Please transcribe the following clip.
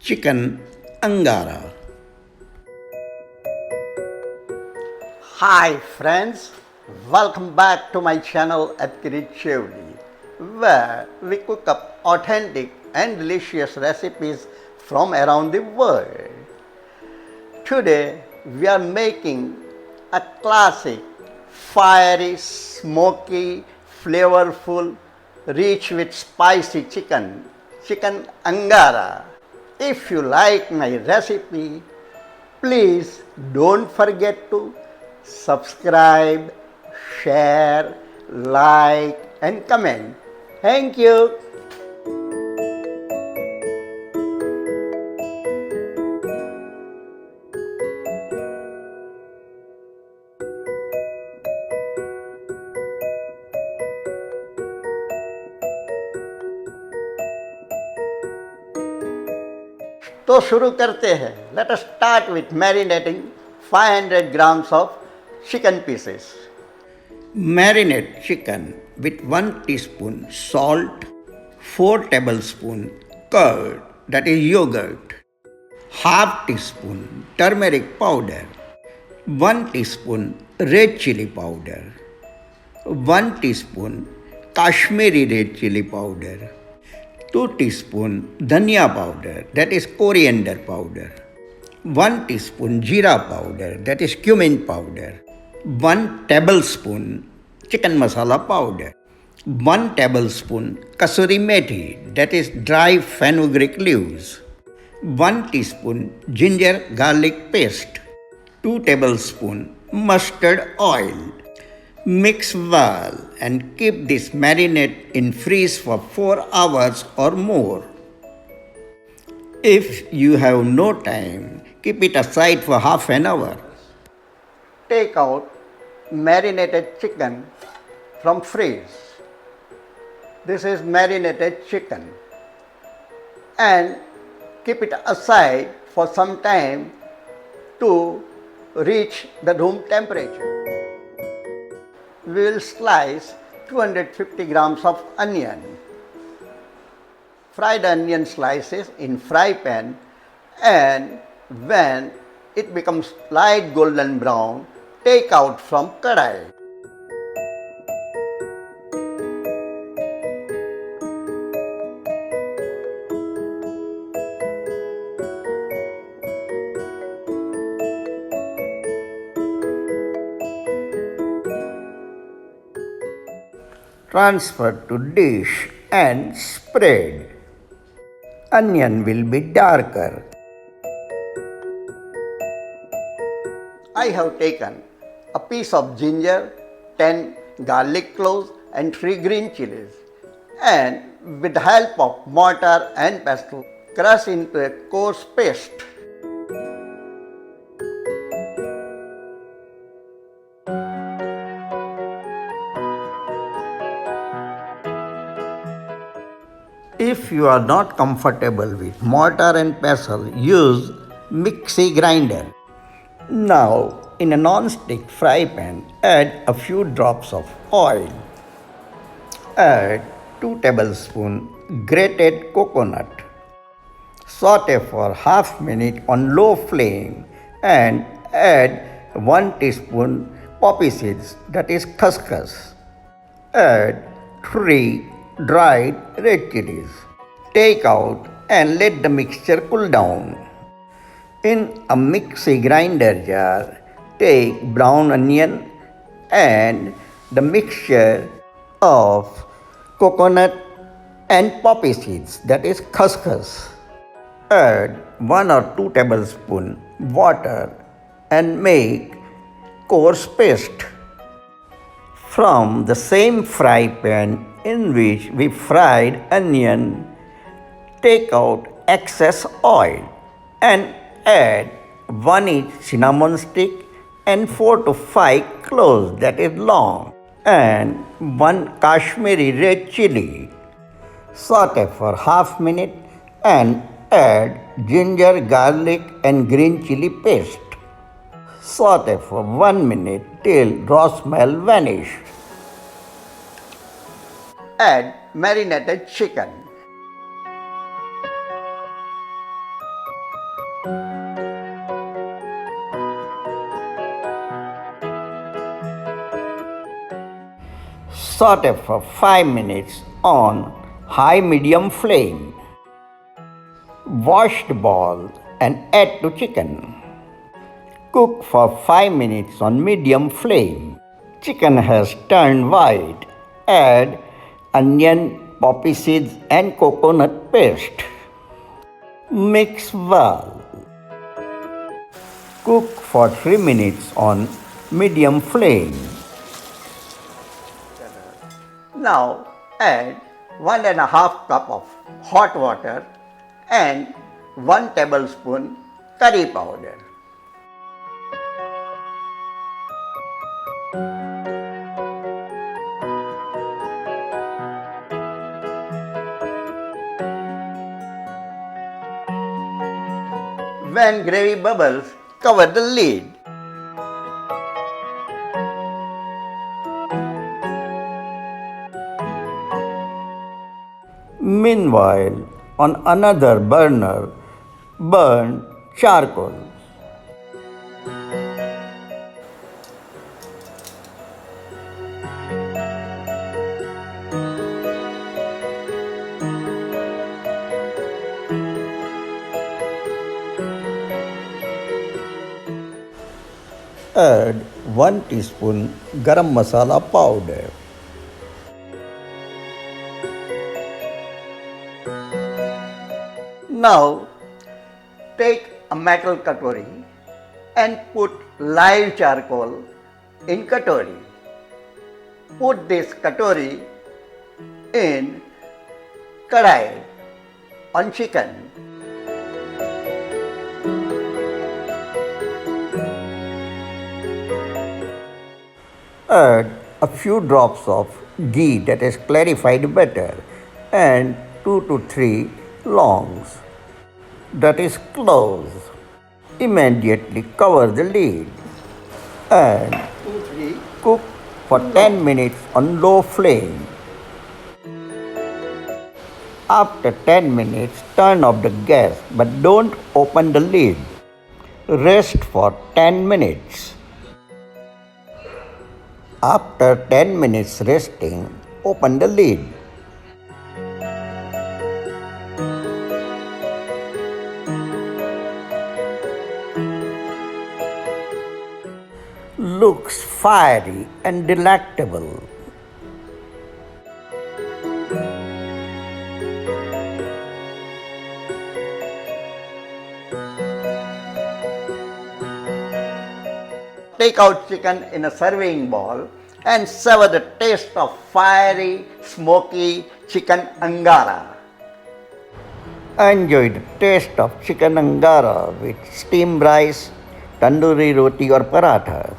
chicken Angara. Hi friends, welcome back to my channel at Chilli, where we cook up authentic and delicious recipes from around the world. Today we are making a classic, fiery, smoky, flavorful, rich with spicy chicken Angara. If you like my recipe, please don't forget to subscribe, share, like and comment. Thank you. तो शुरू करते हैं. Let us start with marinating 500 grams of chicken pieces. Marinate chicken with 1 teaspoon salt, 4 tablespoon curd, that is yogurt, half teaspoon turmeric powder, 1 teaspoon red chilli powder, 1 teaspoon Kashmiri red chilli powder, 2 teaspoon dhania powder, that is coriander powder, 1 teaspoon jeera powder, that is cumin powder, 1 tablespoon chicken masala powder, 1 tablespoon kasuri methi, that is dry fenugreek leaves, 1 teaspoon ginger garlic paste, 2 tablespoon mustard oil. Mix well and keep this marinade in freeze for 4 hours or more. If you have no time, keep it aside for half an hour. Take out marinated chicken from freeze. This is marinated chicken and keep it aside for some time to reach the room temperature. We will slice 250 grams of onion. Fry the onion slices in fry pan, and when it becomes light golden brown, take out from kadai. Transfer to dish and spread. Onion will be darker. I have taken a piece of ginger, 10 garlic cloves and 3 green chilies, and with the help of mortar and pestle, crush into a coarse paste. If you are not comfortable with mortar and pestle, use mixie grinder. Now, in a non-stick fry pan, add a few drops of oil. Add 2 tablespoons grated coconut. Saute for half minute on low flame and add 1 teaspoon poppy seeds, that is Khas Khas. Add 3 dried red chilies. Take out and let the mixture cool down. In a mixie grinder jar, take brown onion and the mixture of coconut and poppy seeds, that is Khas Khas. Add 1 or 2 tablespoons water and make coarse paste. From the same fry pan in which we fried onion, take out excess oil and add 1 each cinnamon stick and 4 to 5 cloves, that is long, and 1 Kashmiri red chilli. Saute for half minute and add ginger, garlic and green chilli paste. Saute for 1 minute till raw smell vanish. Add marinated chicken. Saute for 5 minutes on high medium flame. Wash the ball and add to chicken. Cook for 5 minutes on medium flame. Chicken has turned white. Add onion, poppy seeds and coconut paste. Mix well. Cook for 3 minutes on medium flame. Now add 1.5 cup of hot water and 1 tablespoon curry powder. When gravy bubbles, cover the lid. Meanwhile, on another burner, burn charcoal. Add 1 teaspoon garam masala powder. Now take a metal katori and put live charcoal in katori. Put this katori in kadai on chicken. Add a few drops of ghee that is clarified butter and 2 to 3 longs, that is cloves. Immediately cover the lid and cook for 10 minutes on low flame. After 10 minutes, turn off the gas but don't open the lid. Rest for 10 minutes. After 10 minutes resting, open the lid. Looks fiery and delectable. Take out chicken in a serving bowl and savor the taste of fiery, smoky chicken Angara. Enjoy the taste of chicken Angara with steamed rice, tandoori roti or parathas.